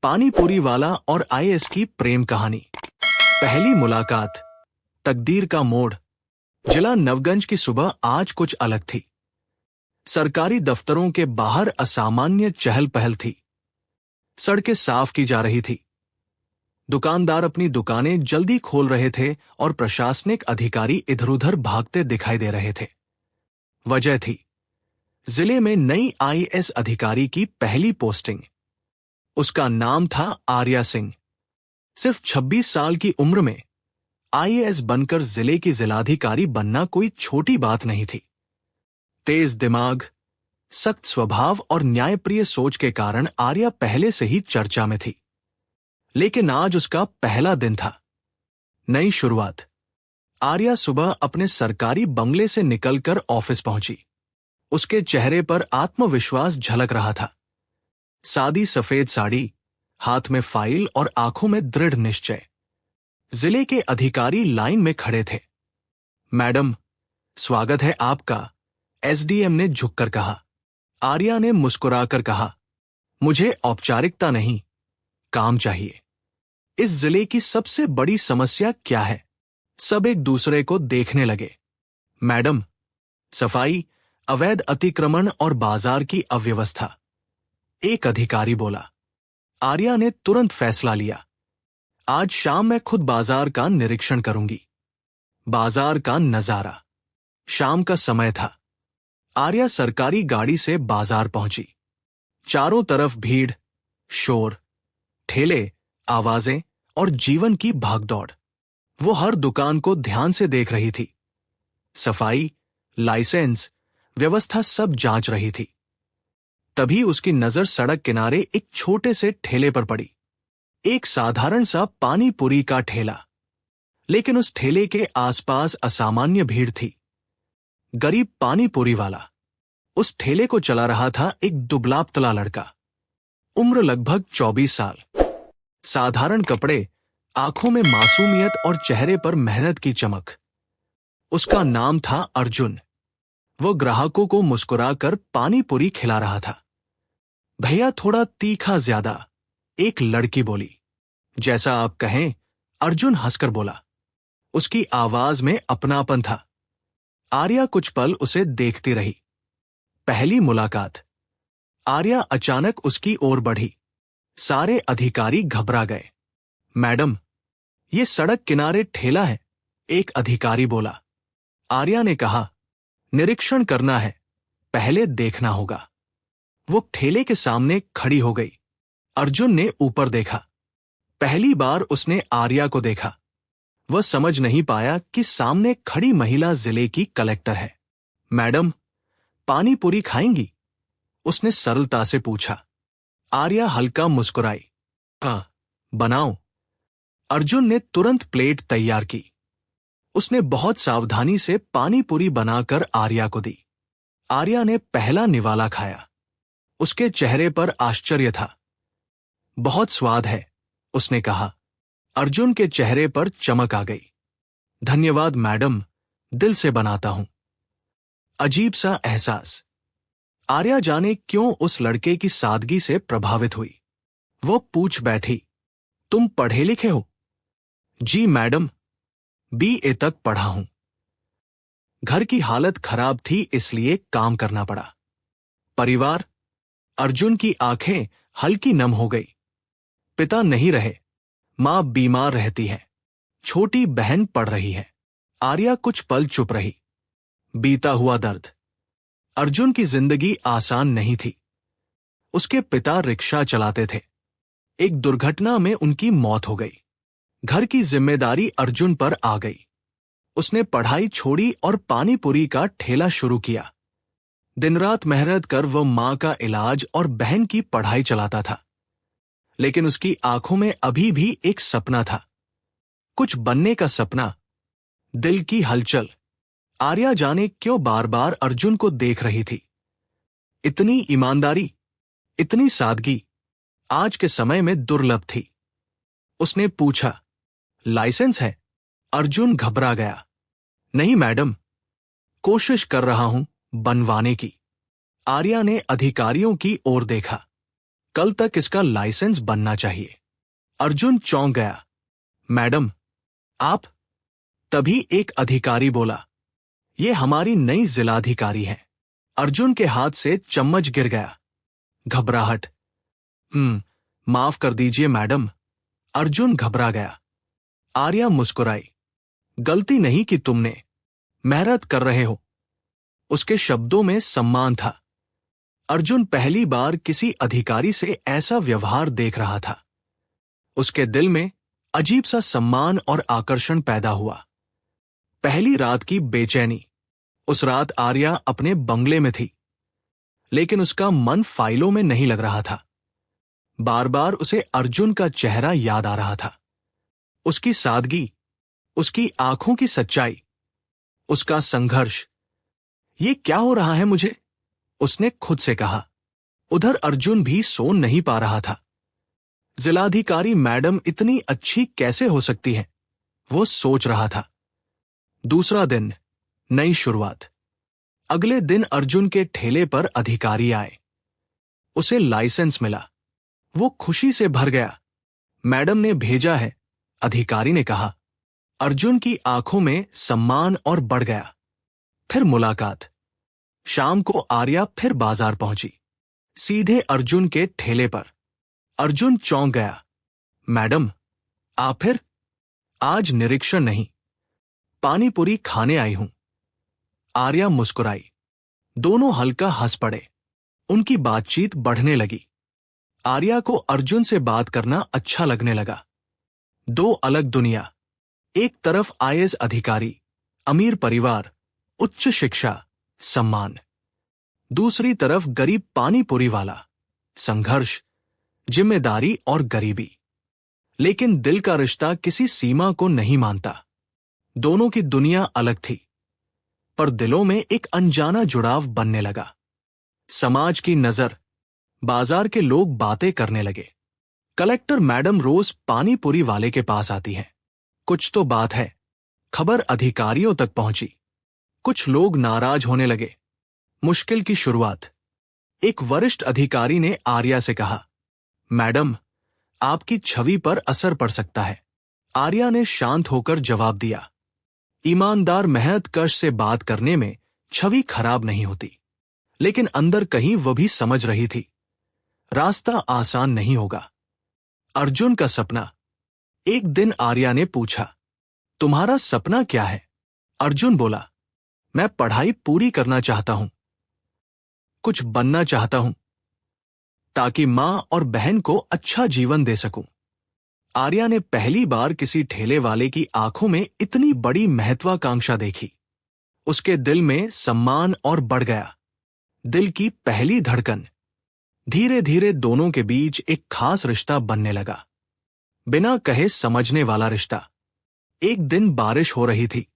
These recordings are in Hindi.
पानी पूरी वाला और आईएएस की प्रेम कहानी। पहली मुलाकात, तकदीर का मोड़। जिला नवगंज की सुबह आज कुछ अलग थी। सरकारी दफ्तरों के बाहर असामान्य चहल पहल थी। सड़कें साफ की जा रही थी। दुकानदार अपनी दुकानें जल्दी खोल रहे थे और प्रशासनिक अधिकारी इधर उधर भागते दिखाई दे रहे थे। वजह थी, जिले में नई आईएएस अधिकारी की पहली पोस्टिंग। उसका नाम था आर्या सिंह। सिर्फ 26 साल की उम्र में आईएएस बनकर जिले की जिलाधिकारी बनना कोई छोटी बात नहीं थी। तेज दिमाग, सख्त स्वभाव और न्यायप्रिय सोच के कारण आर्या पहले से ही चर्चा में थी। लेकिन आज उसका पहला दिन था। नई शुरुआत। आर्या सुबह अपने सरकारी बंगले से निकलकर ऑफिस पहुंची। उसके चेहरे पर आत्मविश्वास झलक रहा था। सादी सफेद साड़ी, हाथ में फाइल और आंखों में दृढ़ निश्चय। जिले के अधिकारी लाइन में खड़े थे। मैडम, स्वागत है आपका, एसडीएम ने झुककर कहा। आर्या ने मुस्कुराकर कहा, मुझे औपचारिकता नहीं, काम चाहिए। इस जिले की सबसे बड़ी समस्या क्या है? सब एक दूसरे को देखने लगे। मैडम, सफाई, अवैध अतिक्रमण और बाजार की अव्यवस्था, एक अधिकारी बोला। आर्या ने तुरंत फैसला लिया, आज शाम मैं खुद बाजार का निरीक्षण करूंगी। बाजार का नजारा। शाम का समय था। आर्या सरकारी गाड़ी से बाजार पहुंची। चारों तरफ भीड़, शोर, ठेले, आवाजें और जीवन की भागदौड़। वो हर दुकान को ध्यान से देख रही थी। सफाई, लाइसेंस, व्यवस्था सब जांच रही थी। तभी उसकी नजर सड़क किनारे एक छोटे से ठेले पर पड़ी। एक साधारण सा पानी पूरी का ठेला। लेकिन उस ठेले के आसपास असामान्य भीड़ थी। गरीब पानी पूरी वाला। उस ठेले को चला रहा था एक दुबला पतला लड़का। उम्र लगभग 24 साल। साधारण कपड़े, आंखों में मासूमियत और चेहरे पर मेहनत की चमक। उसका नाम था अर्जुन। वो ग्राहकों को मुस्कुराकर पानी पूरी खिला रहा था। भैया थोड़ा तीखा ज्यादा, एक लड़की बोली। जैसा आप कहें, अर्जुन हंसकर बोला। उसकी आवाज में अपनापन था। आर्या कुछ पल उसे देखती रही। पहली मुलाकात। आर्या अचानक उसकी ओर बढ़ी। सारे अधिकारी घबरा गए। मैडम, ये सड़क किनारे ठेला है, एक अधिकारी बोला। आर्या ने कहा, निरीक्षण करना है, पहले देखना होगा। वो ठेले के सामने खड़ी हो गई। अर्जुन ने ऊपर देखा। पहली बार उसने आर्या को देखा। वह समझ नहीं पाया कि सामने खड़ी महिला जिले की कलेक्टर है। मैडम, पानी पूरी खाएंगी? उसने सरलता से पूछा। आर्या हल्का मुस्कुराई। हाँ, बनाओ। अर्जुन ने तुरंत प्लेट तैयार की। उसने बहुत सावधानी से पानी पूरी बनाकर आर्या को दी। आर्या ने पहला निवाला खाया। उसके चेहरे पर आश्चर्य था। बहुत स्वाद है, उसने कहा। अर्जुन के चेहरे पर चमक आ गई। धन्यवाद मैडम, दिल से बनाता हूं। अजीब सा एहसास। आर्या जाने क्यों उस लड़के की सादगी से प्रभावित हुई। वो पूछ बैठी, तुम पढ़े लिखे हो? जी मैडम, बीए तक पढ़ा हूं। घर की हालत खराब थी, इसलिए काम करना पड़ा। परिवार? अर्जुन की आंखें हल्की नम हो गई। पिता नहीं रहे, मां बीमार रहती है, छोटी बहन पढ़ रही है। आर्या कुछ पल चुप रही। बीता हुआ दर्द। अर्जुन की जिंदगी आसान नहीं थी। उसके पिता रिक्शा चलाते थे। एक दुर्घटना में उनकी मौत हो गई। घर की जिम्मेदारी अर्जुन पर आ गई। उसने पढ़ाई छोड़ी और पानी पूरी का ठेला शुरू किया। दिन रात मेहनत कर वो मां का इलाज और बहन की पढ़ाई चलाता था। लेकिन उसकी आंखों में अभी भी एक सपना था, कुछ बनने का सपना। दिल की हलचल। आर्या जाने क्यों बार बार अर्जुन को देख रही थी। इतनी ईमानदारी, इतनी सादगी आज के समय में दुर्लभ थी। उसने पूछा, लाइसेंस है? अर्जुन घबरा गया। नहीं मैडम, कोशिश कर रहा हूं बनवाने की। आर्या ने अधिकारियों की ओर देखा। कल तक इसका लाइसेंस बनना चाहिए। अर्जुन चौंक गया। मैडम, आप? तभी एक अधिकारी बोला, ये हमारी नई जिलाधिकारी हैं। अर्जुन के हाथ से चम्मच गिर गया। घबराहट। माफ कर दीजिए मैडम। अर्जुन घबरा गया। आर्या मुस्कुराई। गलती नहीं की तुमने, मेहनत कर रहे हो। उसके शब्दों में सम्मान था। अर्जुन पहली बार किसी अधिकारी से ऐसा व्यवहार देख रहा था। उसके दिल में अजीब सा सम्मान और आकर्षण पैदा हुआ। पहली रात की बेचैनी। उस रात आर्या अपने बंगले में थी, लेकिन उसका मन फाइलों में नहीं लग रहा था। बार बार उसे अर्जुन का चेहरा याद आ रहा था। उसकी सादगी, उसकी आंखों की सच्चाई, उसका संघर्ष। ये क्या हो रहा है मुझे? उसने खुद से कहा। उधर अर्जुन भी सो नहीं पा रहा था। जिलाधिकारी मैडम इतनी अच्छी कैसे हो सकती हैं? वो सोच रहा था। दूसरा दिन, नई शुरुआत। अगले दिन अर्जुन के ठेले पर अधिकारी आए। उसे लाइसेंस मिला। वो खुशी से भर गया। मैडम ने भेजा है, अधिकारी ने कहा। अर्जुन की आंखों में सम्मान और बढ़ गया। फिर मुलाकात। शाम को आर्या फिर बाजार पहुंची, सीधे अर्जुन के ठेले पर। अर्जुन चौंक गया। मैडम, आप फिर? आज निरीक्षण नहीं, पानी पूरी खाने आई हूं। आर्या मुस्कुराई। दोनों हल्का हंस पड़े। उनकी बातचीत बढ़ने लगी। आर्या को अर्जुन से बात करना अच्छा लगने लगा। दो अलग दुनिया। एक तरफ आईएएस अधिकारी, अमीर परिवार, उच्च शिक्षा, सम्मान। दूसरी तरफ गरीब पानी पूरी वाला, संघर्ष, जिम्मेदारी और गरीबी। लेकिन दिल का रिश्ता किसी सीमा को नहीं मानता। दोनों की दुनिया अलग थी, पर दिलों में एक अनजाना जुड़ाव बनने लगा। समाज की नजर। बाजार के लोग बातें करने लगे। कलेक्टर मैडम रोज पानी पूरी वाले के पास आती हैं। कुछ तो बात है। खबर अधिकारियों तक पहुंची। कुछ लोग नाराज होने लगे। मुश्किल की शुरुआत। एक वरिष्ठ अधिकारी ने आर्या से कहा, मैडम, आपकी छवि पर असर पड़ सकता है। आर्या ने शांत होकर जवाब दिया, ईमानदार मेहनतकश से बात करने में छवि खराब नहीं होती। लेकिन अंदर कहीं वह भी समझ रही थी, रास्ता आसान नहीं होगा। अर्जुन का सपना। एक दिन आर्या ने पूछा, तुम्हारा सपना क्या है? अर्जुन बोला, मैं पढ़ाई पूरी करना चाहता हूं। कुछ बनना चाहता हूं, ताकि मां और बहन को अच्छा जीवन दे सकूं। आर्या ने पहली बार किसी ठेले वाले की आंखों में इतनी बड़ी महत्वाकांक्षा देखी। उसके दिल में सम्मान और बढ़ गया। दिल की पहली धड़कन। धीरे धीरे दोनों के बीच एक खास रिश्ता बनने लगा। बिना कहे समझने वाला रिश्ता। एक दिन बारिश हो रही थी।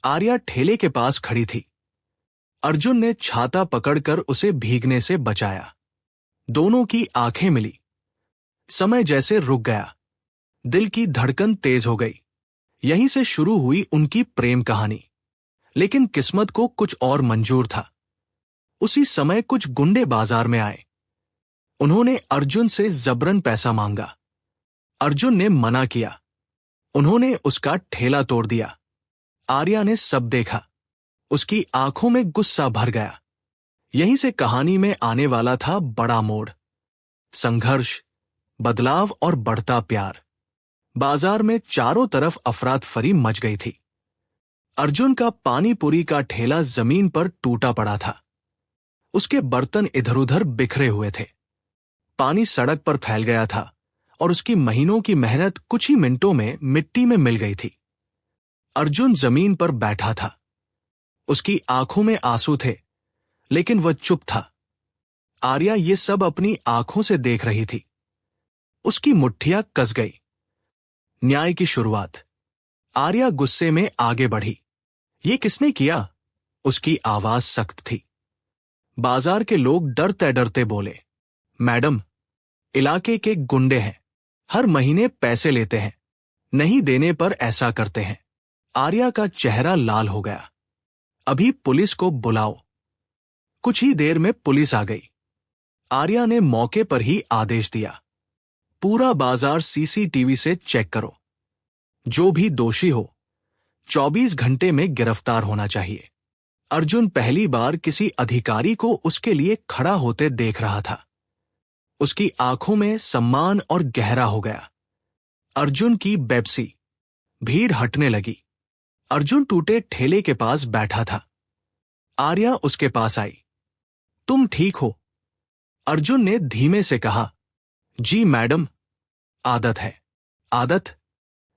आर्या ठेले के पास खड़ी थी। अर्जुन ने छाता पकड़कर उसे भीगने से बचाया। दोनों की आंखें मिली। समय जैसे रुक गया। दिल की धड़कन तेज हो गई। यहीं से शुरू हुई उनकी प्रेम कहानी। लेकिन किस्मत को कुछ और मंजूर था। उसी समय कुछ गुंडे बाजार में आए। उन्होंने अर्जुन से जबरन पैसा मांगा। अर्जुन ने मना किया। उन्होंने उसका ठेला तोड़ दिया। आर्या ने सब देखा। उसकी आंखों में गुस्सा भर गया। यहीं से कहानी में आने वाला था बड़ा मोड़। संघर्ष, बदलाव और बढ़ता प्यार। बाजार में चारों तरफ अफरातफरी मच गई थी। अर्जुन का पानी पूरी का ठेला जमीन पर टूटा पड़ा था। उसके बर्तन इधर उधर बिखरे हुए थे। पानी सड़क पर फैल गया था और उसकी महीनों की मेहनत कुछ ही मिनटों में मिट्टी में मिल गई थी। अर्जुन जमीन पर बैठा था। उसकी आंखों में आंसू थे, लेकिन वह चुप था। आर्या ये सब अपनी आंखों से देख रही थी। उसकी मुट्ठियां कस गई। न्याय की शुरुआत। आर्या गुस्से में आगे बढ़ी। ये किसने किया? उसकी आवाज सख्त थी। बाजार के लोग डरते डरते बोले, मैडम, इलाके के गुंडे हैं, हर महीने पैसे लेते हैं, नहीं देने पर ऐसा करते हैं। आर्या का चेहरा लाल हो गया। अभी पुलिस को बुलाओ। कुछ ही देर में पुलिस आ गई। आर्या ने मौके पर ही आदेश दिया, पूरा बाजार सीसीटीवी से चेक करो। जो भी दोषी हो 24 घंटे में गिरफ्तार होना चाहिए। अर्जुन पहली बार किसी अधिकारी को उसके लिए खड़ा होते देख रहा था। उसकी आंखों में सम्मान और गहरा हो गया। अर्जुन की बेपसी। भीड़ हटने लगी। अर्जुन टूटे ठेले के पास बैठा था। आर्या उसके पास आई। तुम ठीक हो? अर्जुन ने धीमे से कहा। जी मैडम, आदत है। आदत?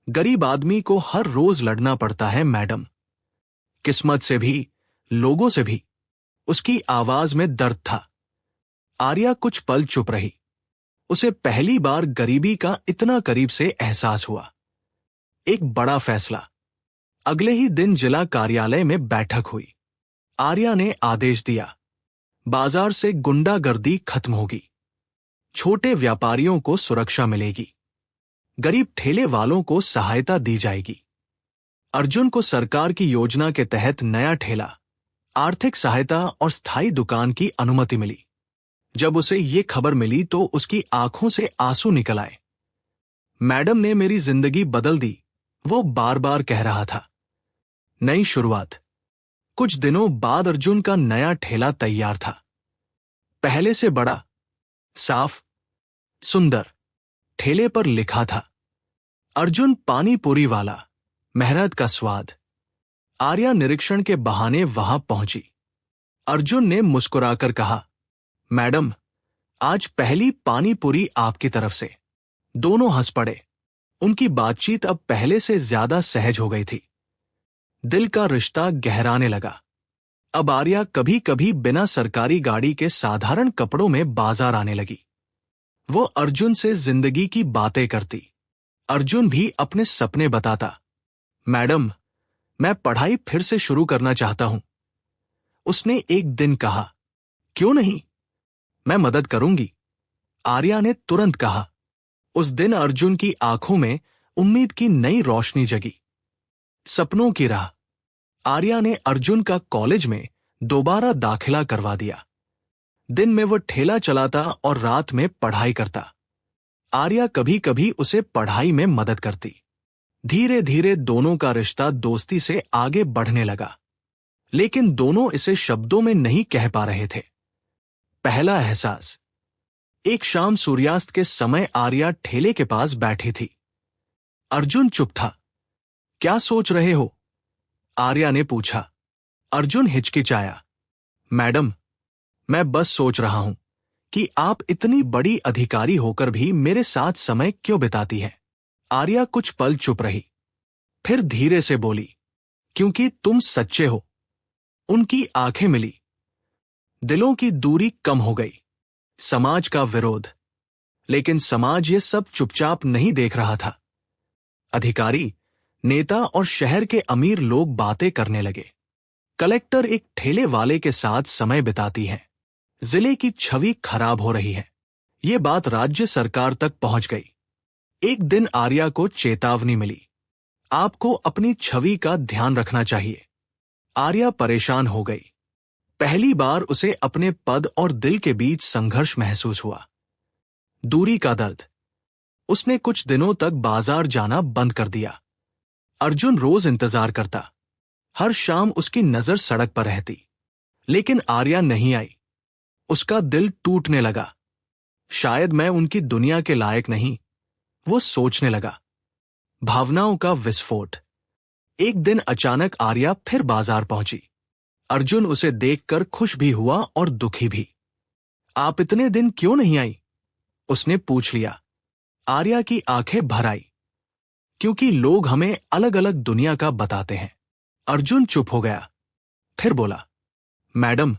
गरीब आदमी को हर रोज लड़ना पड़ता है मैडम। किस्मत से भी, लोगों से भी। उसकी आवाज में दर्द था। आर्या कुछ पल चुप रही। उसे पहली बार गरीबी का इतना करीब से एहसास हुआ। एक बड़ा फैसला। अगले ही दिन जिला कार्यालय में बैठक हुई। आर्या ने आदेश दिया, बाजार से गुंडागर्दी खत्म होगी। छोटे व्यापारियों को सुरक्षा मिलेगी। गरीब ठेले वालों को सहायता दी जाएगी। अर्जुन को सरकार की योजना के तहत नया ठेला, आर्थिक सहायता और स्थायी दुकान की अनुमति मिली। जब उसे ये खबर मिली तो उसकी आंखों से आंसू निकल आए। मैडम ने मेरी जिंदगी बदल दी, वो बार बार कह रहा था। नई शुरुआत। कुछ दिनों बाद अर्जुन का नया ठेला तैयार था। पहले से बड़ा, साफ, सुंदर। ठेले पर लिखा था, अर्जुन पानी पूरी वाला, मेहनत का स्वाद। आर्या निरीक्षण के बहाने वहां पहुंची। अर्जुन ने मुस्कुराकर कहा, मैडम, आज पहली पानी पूरी आपकी तरफ से। दोनों हंस पड़े। उनकी बातचीत अब पहले से ज्यादा सहज हो गई थी। दिल का रिश्ता गहराने लगा। अब आर्या कभी कभी बिना सरकारी गाड़ी के साधारण कपड़ों में बाजार आने लगी। वो अर्जुन से जिंदगी की बातें करती। अर्जुन भी अपने सपने बताता। मैडम, मैं पढ़ाई फिर से शुरू करना चाहता हूं। उसने एक दिन कहा, क्यों नहीं, मैं मदद करूंगी। आर्या ने तुरंत कहा। उस दिन अर्जुन की आंखों में उम्मीद की नई रोशनी जगी। सपनों की राह। आर्या ने अर्जुन का कॉलेज में दोबारा दाखिला करवा दिया। दिन में वो ठेला चलाता और रात में पढ़ाई करता। आर्या कभी कभी उसे पढ़ाई में मदद करती। धीरे धीरे दोनों का रिश्ता दोस्ती से आगे बढ़ने लगा। लेकिन दोनों इसे शब्दों में नहीं कह पा रहे थे। पहला एहसास। एक शाम सूर्यास्त के समय आर्या ठेले के पास बैठी थी। अर्जुन चुप था। क्या सोच रहे हो? आर्या ने पूछा। अर्जुन हिचकिचाया। मैडम, मैं बस सोच रहा हूं कि आप इतनी बड़ी अधिकारी होकर भी मेरे साथ समय क्यों बिताती हैं? आर्या कुछ पल चुप रही। फिर धीरे से बोली, क्योंकि तुम सच्चे हो। उनकी आंखें मिली। दिलों की दूरी कम हो गई। समाज का विरोध। लेकिन समाज ये सब चुपचाप नहीं देख रहा था। अधिकारी, नेता और शहर के अमीर लोग बातें करने लगे। कलेक्टर एक ठेले वाले के साथ समय बिताती है। जिले की छवि खराब हो रही है। ये बात राज्य सरकार तक पहुंच गई। एक दिन आर्या को चेतावनी मिली, आपको अपनी छवि का ध्यान रखना चाहिए। आर्या परेशान हो गई। पहली बार उसे अपने पद और दिल के बीच संघर्ष महसूस हुआ। दूरी का दर्द। उसने कुछ दिनों तक बाजार जाना बंद कर दिया। अर्जुन रोज इंतजार करता। हर शाम उसकी नजर सड़क पर रहती। लेकिन आर्या नहीं आई। उसका दिल टूटने लगा। शायद मैं उनकी दुनिया के लायक नहीं, वो सोचने लगा। भावनाओं का विस्फोट। एक दिन अचानक आर्या फिर बाजार पहुंची। अर्जुन उसे देखकर खुश भी हुआ और दुखी भी। आप इतने दिन क्यों नहीं आई? उसने पूछ लिया। आर्या की आंखें भर आई। क्योंकि लोग हमें अलग अलग दुनिया का बताते हैं। अर्जुन चुप हो गया। फिर बोला, मैडम,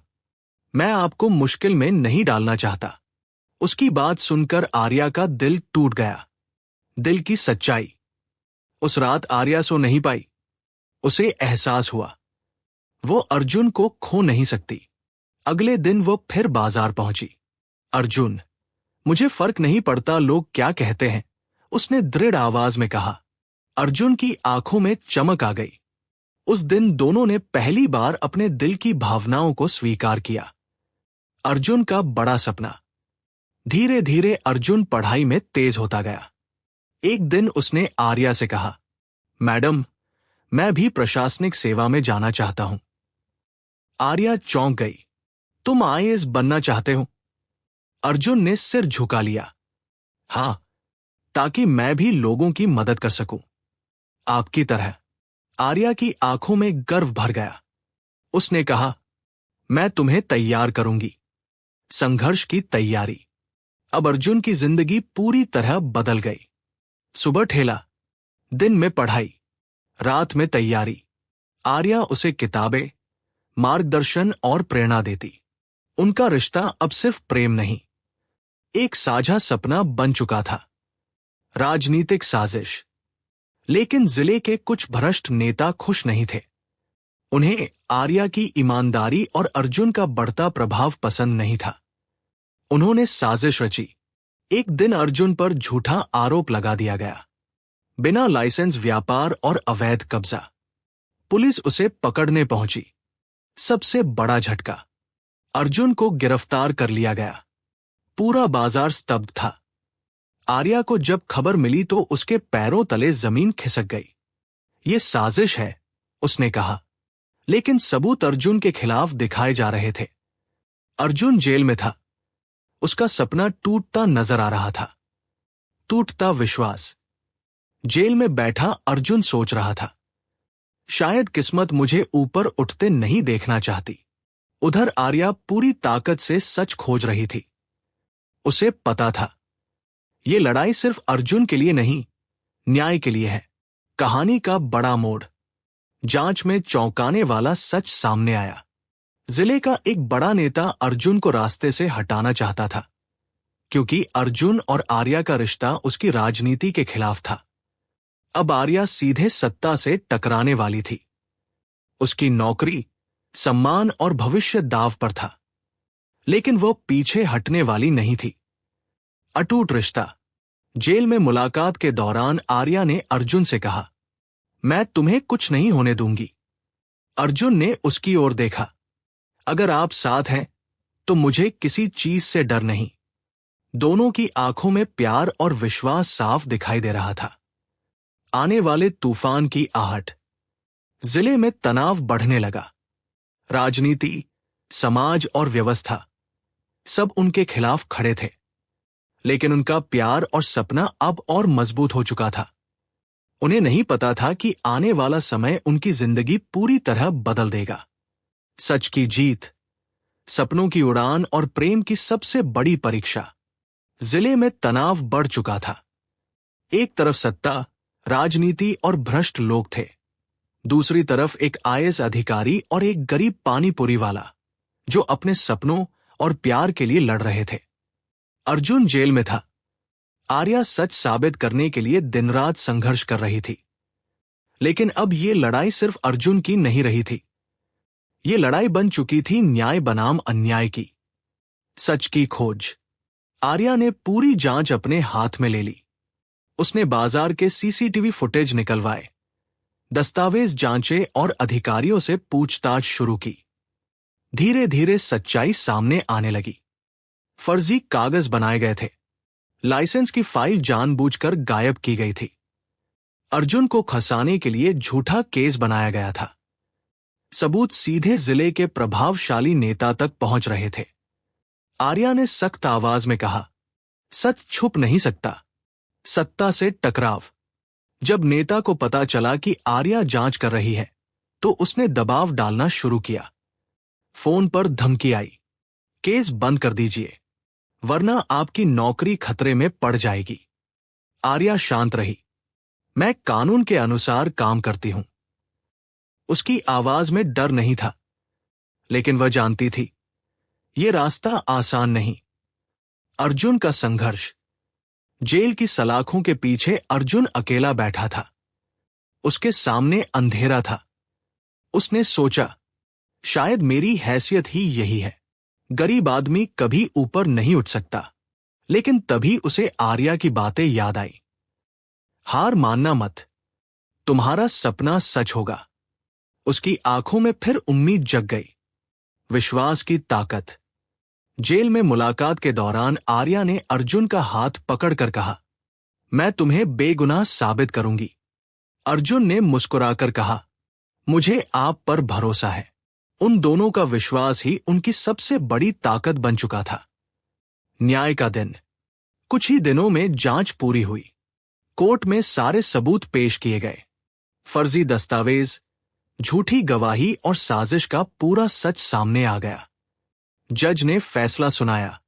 मैं आपको मुश्किल में नहीं डालना चाहता। उसकी बात सुनकर आर्या का दिल टूट गया। दिल की सच्चाई। उस रात आर्या सो नहीं पाई। उसे एहसास हुआ, वो अर्जुन को खो नहीं सकती। अगले दिन वो फिर बाजार पहुंची। अर्जुन, मुझे फर्क नहीं पड़ता लोग क्या कहते हैं, उसने दृढ़ आवाज में कहा। अर्जुन की आंखों में चमक आ गई। उस दिन दोनों ने पहली बार अपने दिल की भावनाओं को स्वीकार किया। अर्जुन का बड़ा सपना, धीरे धीरे अर्जुन पढ़ाई में तेज होता गया। एक दिन उसने आर्या से कहा, मैडम, मैं भी प्रशासनिक सेवा में जाना चाहता हूं। आर्या चौंक गई। तुम आईएएस बनना चाहते हो? अर्जुन ने सिर झुका लिया। हां, ताकि मैं भी लोगों की मदद कर सकूं, आपकी तरह। आर्या की आंखों में गर्व भर गया। उसने कहा, मैं तुम्हें तैयार करूंगी। संघर्ष की तैयारी। अब अर्जुन की जिंदगी पूरी तरह बदल गई। सुबह ठेला, दिन में पढ़ाई, रात में तैयारी। आर्या उसे किताबें, मार्गदर्शन और प्रेरणा देती। उनका रिश्ता अब सिर्फ प्रेम नहीं, एक साझा सपना बन चुका था। राजनीतिक साजिश। लेकिन जिले के कुछ भ्रष्ट नेता खुश नहीं थे। उन्हें आर्या की ईमानदारी और अर्जुन का बढ़ता प्रभाव पसंद नहीं था। उन्होंने साजिश रची। एक दिन अर्जुन पर झूठा आरोप लगा दिया गया। बिना लाइसेंस व्यापार और अवैध कब्जा। पुलिस उसे पकड़ने पहुंची। सबसे बड़ा झटका, अर्जुन को गिरफ्तार कर लिया गया। पूरा बाजार स्तब्ध था। आर्या को जब खबर मिली तो उसके पैरों तले जमीन खिसक गई। ये साजिश है, उसने कहा, लेकिन सबूत अर्जुन के खिलाफ दिखाए जा रहे थे। अर्जुन जेल में था। उसका सपना टूटता नजर आ रहा था। टूटता विश्वास। जेल में बैठा अर्जुन सोच रहा था, शायद किस्मत मुझे ऊपर उठते नहीं देखना चाहती। उधर आर्या पूरी ताकत से सच खोज रही थी। उसे पता था, ये लड़ाई सिर्फ अर्जुन के लिए नहीं, न्याय के लिए है। कहानी का बड़ा मोड़। जांच में चौंकाने वाला सच सामने आया। जिले का एक बड़ा नेता अर्जुन को रास्ते से हटाना चाहता था, क्योंकि अर्जुन और आर्या का रिश्ता उसकी राजनीति के खिलाफ था। अब आर्या सीधे सत्ता से टकराने वाली थी। उसकी नौकरी, सम्मान और भविष्य दांव पर था। लेकिन वो पीछे हटने वाली नहीं थी। अटूट रिश्ता। जेल में मुलाकात के दौरान आर्या ने अर्जुन से कहा, मैं तुम्हें कुछ नहीं होने दूंगी। अर्जुन ने उसकी ओर देखा। अगर आप साथ हैं तो मुझे किसी चीज से डर नहीं। दोनों की आंखों में प्यार और विश्वास साफ दिखाई दे रहा था। आने वाले तूफान की आहट। जिले में तनाव बढ़ने लगा। राजनीति, समाज और व्यवस्था, सब उनके खिलाफ खड़े थे। लेकिन उनका प्यार और सपना अब और मजबूत हो चुका था। उन्हें नहीं पता था कि आने वाला समय उनकी जिंदगी पूरी तरह बदल देगा। सच की जीत, सपनों की उड़ान और प्रेम की सबसे बड़ी परीक्षा। जिले में तनाव बढ़ चुका था। एक तरफ सत्ता, राजनीति और भ्रष्ट लोग थे। दूसरी तरफ एक आईएएस अधिकारी और एक गरीब पानीपुरी वाला, जो अपने सपनों और प्यार के लिए लड़ रहे थे। अर्जुन जेल में था। आर्या सच साबित करने के लिए दिन रात संघर्ष कर रही थी। लेकिन अब ये लड़ाई सिर्फ अर्जुन की नहीं रही थी। ये लड़ाई बन चुकी थी न्याय बनाम अन्याय की। सच की खोज। आर्या ने पूरी जांच अपने हाथ में ले ली। उसने बाजार के सीसीटीवी फुटेज निकलवाए, दस्तावेज जांचे और अधिकारियों से पूछताछ शुरू की। धीरे धीरे सच्चाई सामने आने लगी। फर्जी कागज बनाए गए थे। लाइसेंस की फाइल जानबूझकर गायब की गई थी। अर्जुन को खसाने के लिए झूठा केस बनाया गया था। सबूत सीधे जिले के प्रभावशाली नेता तक पहुंच रहे थे। आर्या ने सख्त आवाज में कहा, सच छुप नहीं सकता। सत्ता से टकराव। जब नेता को पता चला कि आर्या जांच कर रही है, तो उसने दबाव डालना शुरू किया। फोन पर धमकी आई, केस बंद कर दीजिए, वरना आपकी नौकरी खतरे में पड़ जाएगी। आर्या शांत रही। मैं कानून के अनुसार काम करती हूं। उसकी आवाज में डर नहीं था, लेकिन वह जानती थी, यह रास्ता आसान नहीं। अर्जुन का संघर्ष। जेल की सलाखों के पीछे अर्जुन अकेला बैठा था। उसके सामने अंधेरा था। उसने सोचा, शायद मेरी हैसियत ही यही है। गरीब आदमी कभी ऊपर नहीं उठ सकता। लेकिन तभी उसे आर्या की बातें याद आई। हार मानना मत, तुम्हारा सपना सच होगा। उसकी आंखों में फिर उम्मीद जग गई। विश्वास की ताकत। जेल में मुलाकात के दौरान आर्या ने अर्जुन का हाथ पकड़कर कहा, मैं तुम्हें बेगुनाह साबित करूंगी। अर्जुन ने मुस्कुराकर कहा, मुझे आप पर भरोसा है। उन दोनों का विश्वास ही उनकी सबसे बड़ी ताकत बन चुका था। न्याय का दिन। कुछ ही दिनों में जांच पूरी हुई। कोर्ट में सारे सबूत पेश किए गए। फर्जी दस्तावेज, झूठी गवाही और साजिश का पूरा सच सामने आ गया। जज ने फैसला सुनाया,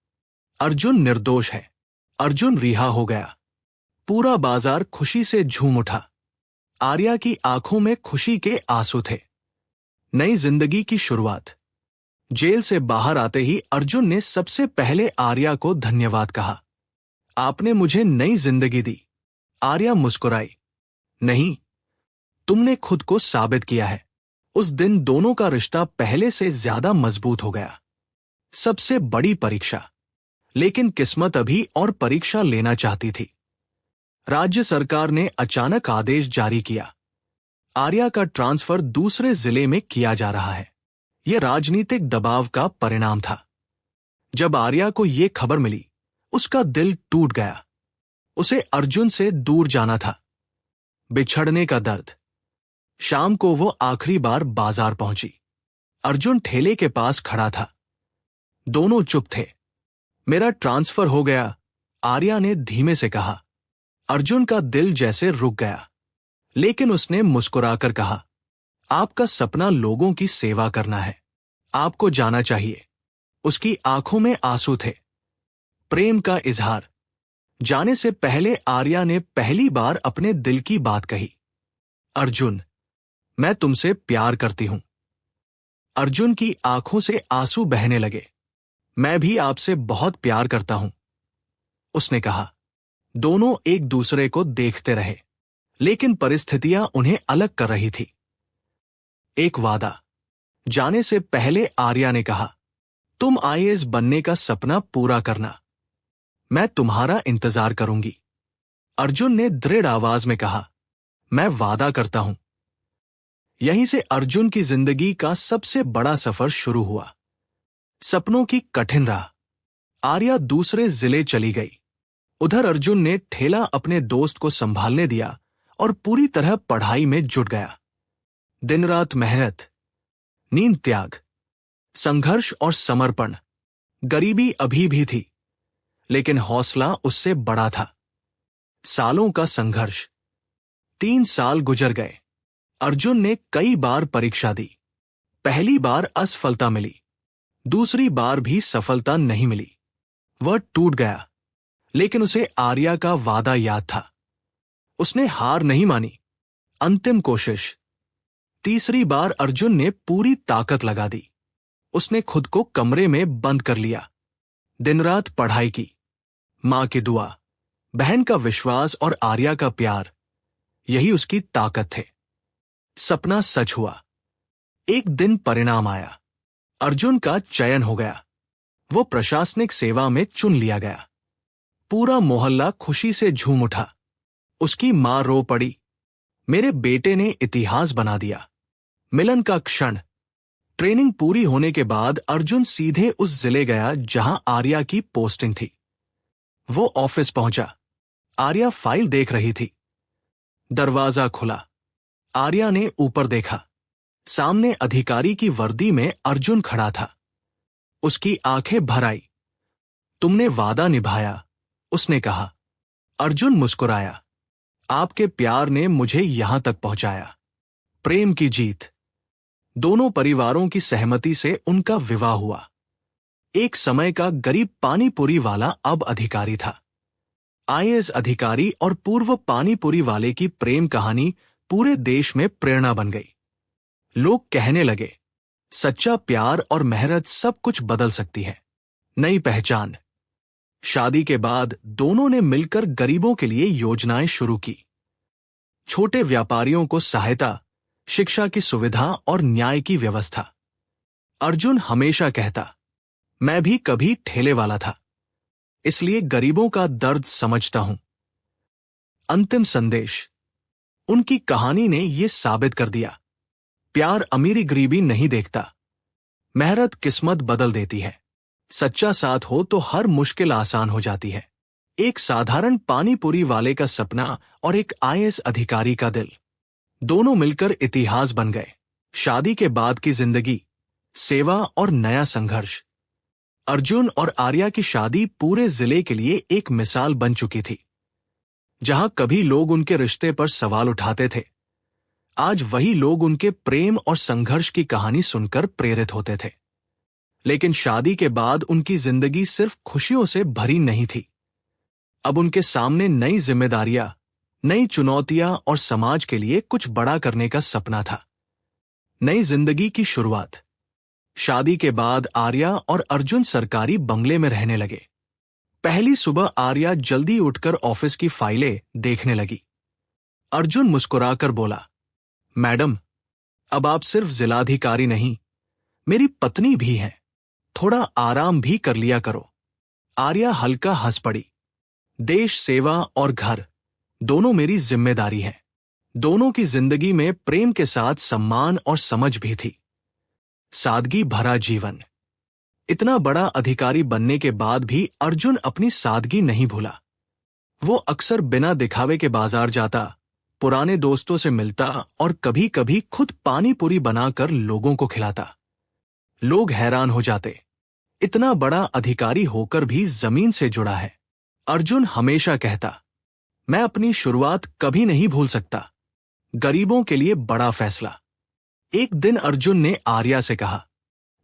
अर्जुन निर्दोष है। अर्जुन रिहा हो गया। पूरा बाजार खुशी से झूम उठा। आर्या की आंखों में खुशी के आंसू थे। नई जिंदगी की शुरुआत। जेल से बाहर आते ही अर्जुन ने सबसे पहले आर्या को धन्यवाद कहा। आपने मुझे नई जिंदगी दी। आर्या मुस्कुराई। नहीं, तुमने खुद को साबित किया है। उस दिन दोनों का रिश्ता पहले से ज्यादा मजबूत हो गया। सबसे बड़ी परीक्षा। लेकिन किस्मत अभी और परीक्षा लेना चाहती थी। राज्य सरकार ने अचानक आदेश जारी किया। आर्या का ट्रांसफर दूसरे जिले में किया जा रहा है। यह राजनीतिक दबाव का परिणाम था। जब आर्या को यह खबर मिली, उसका दिल टूट गया। उसे अर्जुन से दूर जाना था। बिछड़ने का दर्द। शाम को वो आखिरी बार बाजार पहुंची। अर्जुन ठेले के पास खड़ा था। दोनों चुप थे। मेरा ट्रांसफर हो गया, आर्या ने धीमे से कहा। अर्जुन का दिल जैसे रुक गया, लेकिन उसने मुस्कुराकर कहा, आपका सपना लोगों की सेवा करना है। आपको जाना चाहिए। उसकी आंखों में आंसू थे। प्रेम का इजहार। जाने से पहले आर्या ने पहली बार अपने दिल की बात कही। अर्जुन, मैं तुमसे प्यार करती हूं। अर्जुन की आंखों से आंसू बहने लगे। मैं भी आपसे बहुत प्यार करता हूं, उसने कहा। दोनों एक दूसरे को देखते रहे, लेकिन परिस्थितियां उन्हें अलग कर रही थी। एक वादा। जाने से पहले आर्या ने कहा, तुम आईएएस बनने का सपना पूरा करना। मैं तुम्हारा इंतजार करूंगी। अर्जुन ने दृढ़ आवाज में कहा, मैं वादा करता हूं। यहीं से अर्जुन की जिंदगी का सबसे बड़ा सफर शुरू हुआ। सपनों की कठिन राह। आर्या दूसरे जिले चली गई। उधर अर्जुन ने ठेला अपने दोस्त को संभालने दिया और पूरी तरह पढ़ाई में जुट गया। दिन रात मेहनत, नींद त्याग, संघर्ष और समर्पण। गरीबी अभी भी थी, लेकिन हौसला उससे बड़ा था। सालों का संघर्ष। 3 साल गुजर गए। अर्जुन ने कई बार परीक्षा दी। पहली बार असफलता मिली, दूसरी बार भी सफलता नहीं मिली। वह टूट गया, लेकिन उसे आर्या का वादा याद था। उसने हार नहीं मानी। अंतिम कोशिश। तीसरी बार अर्जुन ने पूरी ताकत लगा दी। उसने खुद को कमरे में बंद कर लिया। दिन रात पढ़ाई की। मां की दुआ, बहन का विश्वास और आर्या का प्यार, यही उसकी ताकत थे। सपना सच हुआ। एक दिन परिणाम आया। अर्जुन का चयन हो गया। वो प्रशासनिक सेवा में चुन लिया गया। पूरा मोहल्ला खुशी से झूम उठा। उसकी मां रो पड़ी। मेरे बेटे ने इतिहास बना दिया। मिलन का क्षण। ट्रेनिंग पूरी होने के बाद अर्जुन सीधे उस जिले गया जहां आर्या की पोस्टिंग थी। वो ऑफिस पहुंचा। आर्या फाइल देख रही थी। दरवाजा खुला। आर्या ने ऊपर देखा। सामने अधिकारी की वर्दी में अर्जुन खड़ा था। उसकी आंखें भर आई। तुमने वादा निभाया, उसने कहा। अर्जुन मुस्कुराया। आपके प्यार ने मुझे यहां तक पहुंचाया। प्रेम की जीत। दोनों परिवारों की सहमति से उनका विवाह हुआ। एक समय का गरीब पानीपुरी वाला अब अधिकारी था। आईएएस अधिकारी और पूर्व पानीपुरी वाले की प्रेम कहानी पूरे देश में प्रेरणा बन गई। लोग कहने लगे, सच्चा प्यार और मेहनत सब कुछ बदल सकती है। नई पहचान। शादी के बाद दोनों ने मिलकर गरीबों के लिए योजनाएं शुरू की। छोटे व्यापारियों को सहायता, शिक्षा की सुविधा और न्याय की व्यवस्था। अर्जुन हमेशा कहता, मैं भी कभी ठेले वाला था, इसलिए गरीबों का दर्द समझता हूं। अंतिम संदेश। उनकी कहानी ने यह साबित कर दिया, प्यार अमीरी गरीबी नहीं देखता। मेहनत किस्मत बदल देती है। सच्चा साथ हो तो हर मुश्किल आसान हो जाती है। एक साधारण पानी पूरी वाले का सपना और एक आईएएस अधिकारी का दिल, दोनों मिलकर इतिहास बन गए। शादी के बाद की जिंदगी, सेवा और नया संघर्ष। अर्जुन और आर्या की शादी पूरे जिले के लिए एक मिसाल बन चुकी थी। जहां कभी लोग उनके रिश्ते पर सवाल उठाते थे, आज वही लोग उनके प्रेम और संघर्ष की कहानी सुनकर प्रेरित होते थे। लेकिन शादी के बाद उनकी जिंदगी सिर्फ खुशियों से भरी नहीं थी। अब उनके सामने नई जिम्मेदारियां, नई चुनौतियां और समाज के लिए कुछ बड़ा करने का सपना था। नई जिंदगी की शुरुआत। शादी के बाद आर्या और अर्जुन सरकारी बंगले में रहने लगे। पहली सुबह आर्या जल्दी उठकर ऑफिस की फाइलें देखने लगी। अर्जुन मुस्कुराकर बोला, मैडम, अब आप सिर्फ जिलाधिकारी नहीं, मेरी पत्नी भी हैं। थोड़ा आराम भी कर लिया करो। आर्या हल्का हंस पड़ी। देश सेवा और घर, दोनों मेरी जिम्मेदारी है। दोनों की जिंदगी में प्रेम के साथ सम्मान और समझ भी थी। सादगी भरा जीवन। इतना बड़ा अधिकारी बनने के बाद भी अर्जुन अपनी सादगी नहीं भूला। वो अक्सर बिना दिखावे के बाजार जाता, पुराने दोस्तों से मिलता और कभी कभी खुद पानी पूरी बनाकर लोगों को खिलाता। लोग हैरान हो जाते, इतना बड़ा अधिकारी होकर भी जमीन से जुड़ा है। अर्जुन हमेशा कहता, मैं अपनी शुरुआत कभी नहीं भूल सकता। गरीबों के लिए बड़ा फैसला। एक दिन अर्जुन ने आर्या से कहा,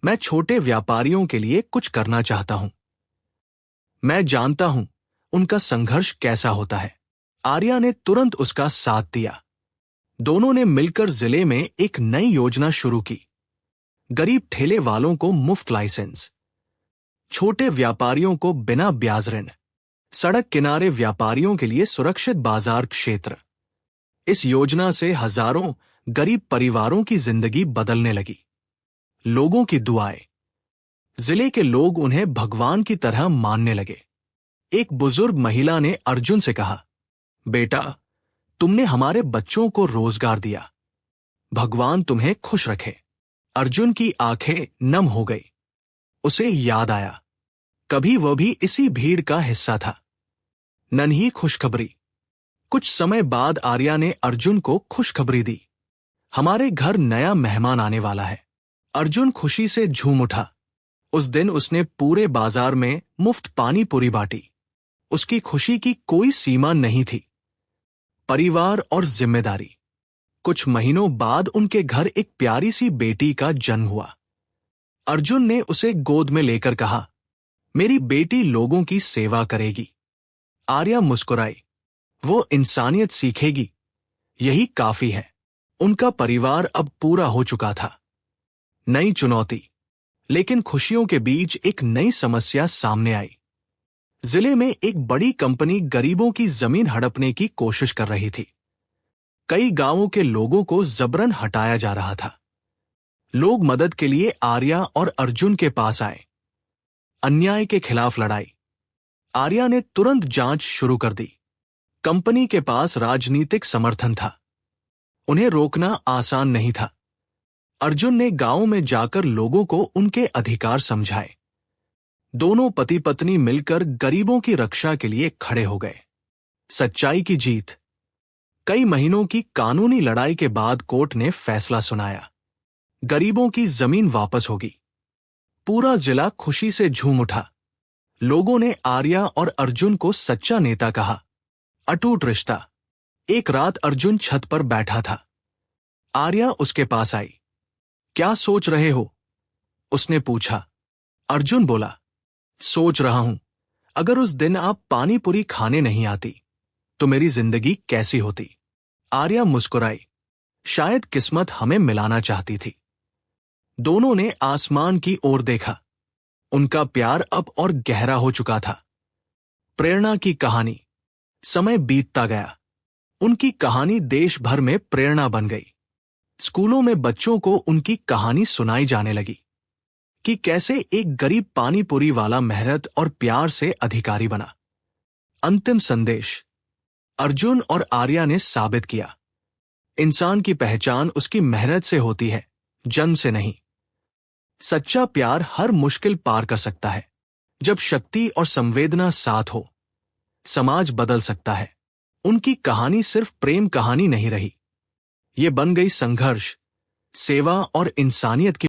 मैं छोटे व्यापारियों के लिए कुछ करना चाहता हूं। मैं जानता हूं उनका संघर्ष कैसा होता है। आर्या ने तुरंत उसका साथ दिया। दोनों ने मिलकर जिले में एक नई योजना शुरू की। गरीब ठेले वालों को मुफ्त लाइसेंस, छोटे व्यापारियों को बिना ब्याज ऋण, सड़क किनारे व्यापारियों के लिए सुरक्षित बाजार क्षेत्र। इस योजना से हजारों गरीब परिवारों की जिंदगी बदलने लगी। लोगों की दुआएं। जिले के लोग उन्हें भगवान की तरह मानने लगे। एक बुजुर्ग महिला ने अर्जुन से कहा, बेटा, तुमने हमारे बच्चों को रोजगार दिया। भगवान तुम्हें खुश रखे। अर्जुन की आंखें नम हो गई। उसे याद आया, कभी वह भी इसी भीड़ का हिस्सा था। नन्ही खुशखबरी। कुछ समय बाद आर्या ने अर्जुन को खुशखबरी दी, हमारे घर नया मेहमान आने वाला है। अर्जुन खुशी से झूम उठा। उस दिन उसने पूरे बाजार में मुफ्त पानी पूरी बांटी। उसकी खुशी की कोई सीमा नहीं थी। परिवार और जिम्मेदारी। कुछ महीनों बाद उनके घर एक प्यारी सी बेटी का जन्म हुआ। अर्जुन ने उसे गोद में लेकर कहा, मेरी बेटी लोगों की सेवा करेगी। आर्या मुस्कुराई, वो इंसानियत सीखेगी, यही काफी है। उनका परिवार अब पूरा हो चुका था। नई चुनौती। लेकिन खुशियों के बीच एक नई समस्या सामने आई। जिले में एक बड़ी कंपनी गरीबों की जमीन हड़पने की कोशिश कर रही थी। कई गांवों के लोगों को जबरन हटाया जा रहा था। लोग मदद के लिए आर्या और अर्जुन के पास आए। अन्याय के खिलाफ लड़ाई। आर्या ने तुरंत जांच शुरू कर दी। कंपनी के पास राजनीतिक समर्थन था, उन्हें रोकना आसान नहीं था। अर्जुन ने गांव में जाकर लोगों को उनके अधिकार समझाए। दोनों पति पत्नी मिलकर गरीबों की रक्षा के लिए खड़े हो गए। सच्चाई की जीत। कई महीनों की कानूनी लड़ाई के बाद कोर्ट ने फैसला सुनाया, गरीबों की जमीन वापस होगी। पूरा जिला खुशी से झूम उठा। लोगों ने आर्या और अर्जुन को सच्चा नेता कहा। अटूट रिश्ता। एक रात अर्जुन छत पर बैठा था। आर्या उसके पास आई। क्या सोच रहे हो? उसने पूछा। अर्जुन बोला, सोच रहा हूं, अगर उस दिन आप पानी पूरी खाने नहीं आती तो मेरी जिंदगी कैसी होती। आर्या मुस्कुराई, शायद किस्मत हमें मिलाना चाहती थी। दोनों ने आसमान की ओर देखा। उनका प्यार अब और गहरा हो चुका था। प्रेरणा की कहानी। समय बीतता गया। उनकी कहानी देश भर में प्रेरणा बन गई। स्कूलों में बच्चों को उनकी कहानी सुनाई जाने लगी कि कैसे एक गरीब पानी पूरी वाला मेहनत और प्यार से अधिकारी बना। अंतिम संदेश। अर्जुन और आर्या ने साबित किया, इंसान की पहचान उसकी मेहनत से होती है, जन्म से नहीं। सच्चा प्यार हर मुश्किल पार कर सकता है। जब शक्ति और संवेदना साथ हो, समाज बदल सकता है। उनकी कहानी सिर्फ प्रेम कहानी नहीं रही, ये बन गई संघर्ष, सेवा और इंसानियत की